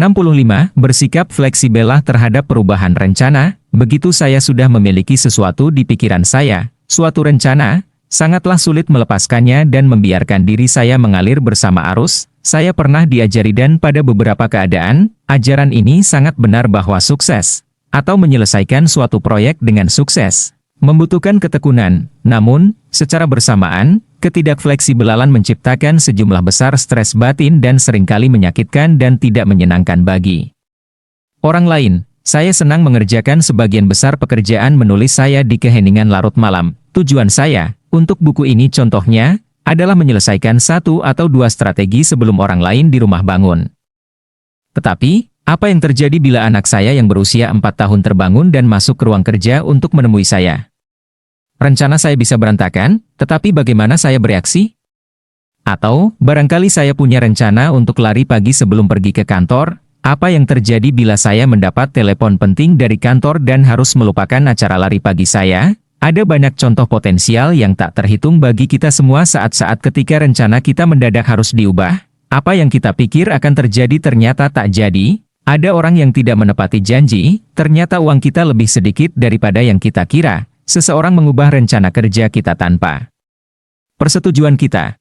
65. Bersikap fleksibel terhadap perubahan rencana. Begitu saya sudah memiliki sesuatu di pikiran saya, suatu rencana, sangatlah sulit melepaskannya dan membiarkan diri saya mengalir bersama arus. Saya pernah diajari dan pada beberapa keadaan, ajaran ini sangat benar bahwa sukses, atau menyelesaikan suatu proyek dengan sukses, membutuhkan ketekunan. Namun, secara bersamaan, ketidakfleksibelan menciptakan sejumlah besar stres batin dan seringkali menyakitkan dan tidak menyenangkan bagi orang lain. Saya senang mengerjakan sebagian besar pekerjaan menulis saya di keheningan larut malam. Tujuan saya untuk buku ini contohnya adalah menyelesaikan satu atau dua strategi sebelum orang lain di rumah bangun. Tetapi, apa yang terjadi bila anak saya yang berusia 4 tahun terbangun dan masuk ke ruang kerja untuk menemui saya? Rencana saya bisa berantakan, tetapi bagaimana saya bereaksi? Atau, barangkali saya punya rencana untuk lari pagi sebelum pergi ke kantor. Apa yang terjadi bila saya mendapat telepon penting dari kantor dan harus melupakan acara lari pagi saya? Ada banyak contoh potensial yang tak terhitung bagi kita semua saat-saat ketika rencana kita mendadak harus diubah. Apa yang kita pikir akan terjadi ternyata tak jadi. Ada orang yang tidak menepati janji, ternyata uang kita lebih sedikit daripada yang kita kira. Seseorang mengubah rencana kerja kita tanpa persetujuan kita.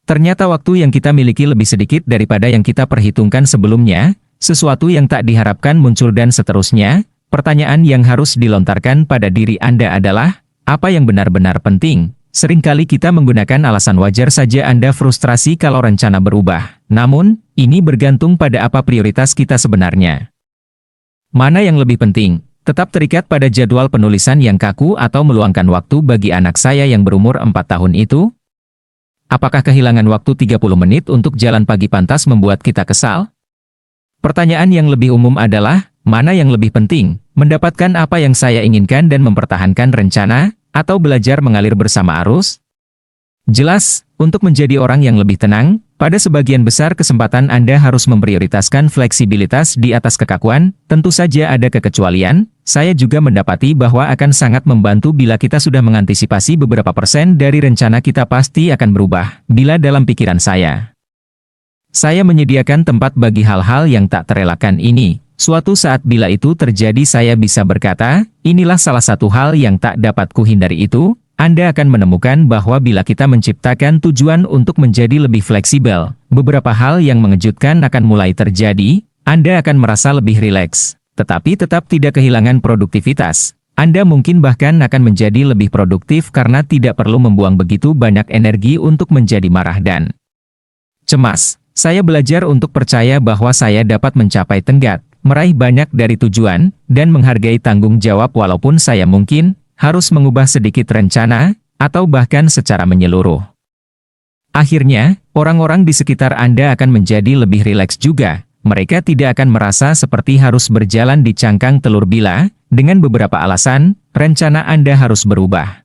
Ternyata waktu yang kita miliki lebih sedikit daripada yang kita perhitungkan sebelumnya. Sesuatu yang tak diharapkan muncul dan seterusnya. Pertanyaan yang harus dilontarkan pada diri Anda adalah, apa yang benar-benar penting? Seringkali kita menggunakan alasan wajar saja Anda frustrasi kalau rencana berubah. Namun, ini bergantung pada apa prioritas kita sebenarnya. Mana yang lebih penting? Tetap terikat pada jadwal penulisan yang kaku atau meluangkan waktu bagi anak saya yang berumur 4 tahun itu? Apakah kehilangan waktu 30 menit untuk jalan pagi pantas membuat kita kesal? Pertanyaan yang lebih umum adalah, mana yang lebih penting, mendapatkan apa yang saya inginkan dan mempertahankan rencana, atau belajar mengalir bersama arus? Jelas, untuk menjadi orang yang lebih tenang, pada sebagian besar kesempatan Anda harus memprioritaskan fleksibilitas di atas kekakuan. Tentu saja ada kekecualian. Saya juga mendapati bahwa akan sangat membantu bila kita sudah mengantisipasi beberapa persen dari rencana kita pasti akan berubah. Bila dalam pikiran saya menyediakan tempat bagi hal-hal yang tak terelakkan ini. Suatu saat bila itu terjadi saya bisa berkata, inilah salah satu hal yang tak dapat kuhindari itu. Anda akan menemukan bahwa bila kita menciptakan tujuan untuk menjadi lebih fleksibel, beberapa hal yang mengejutkan akan mulai terjadi. Anda akan merasa lebih rileks, tetapi tetap tidak kehilangan produktivitas. Anda mungkin bahkan akan menjadi lebih produktif karena tidak perlu membuang begitu banyak energi untuk menjadi marah dan cemas. Saya belajar untuk percaya bahwa saya dapat mencapai tenggat, meraih banyak dari tujuan, dan menghargai tanggung jawab walaupun saya mungkin harus mengubah sedikit rencana, atau bahkan secara menyeluruh. Akhirnya, orang-orang di sekitar Anda akan menjadi lebih rileks juga. Mereka tidak akan merasa seperti harus berjalan di cangkang telur bila, dengan beberapa alasan, rencana Anda harus berubah.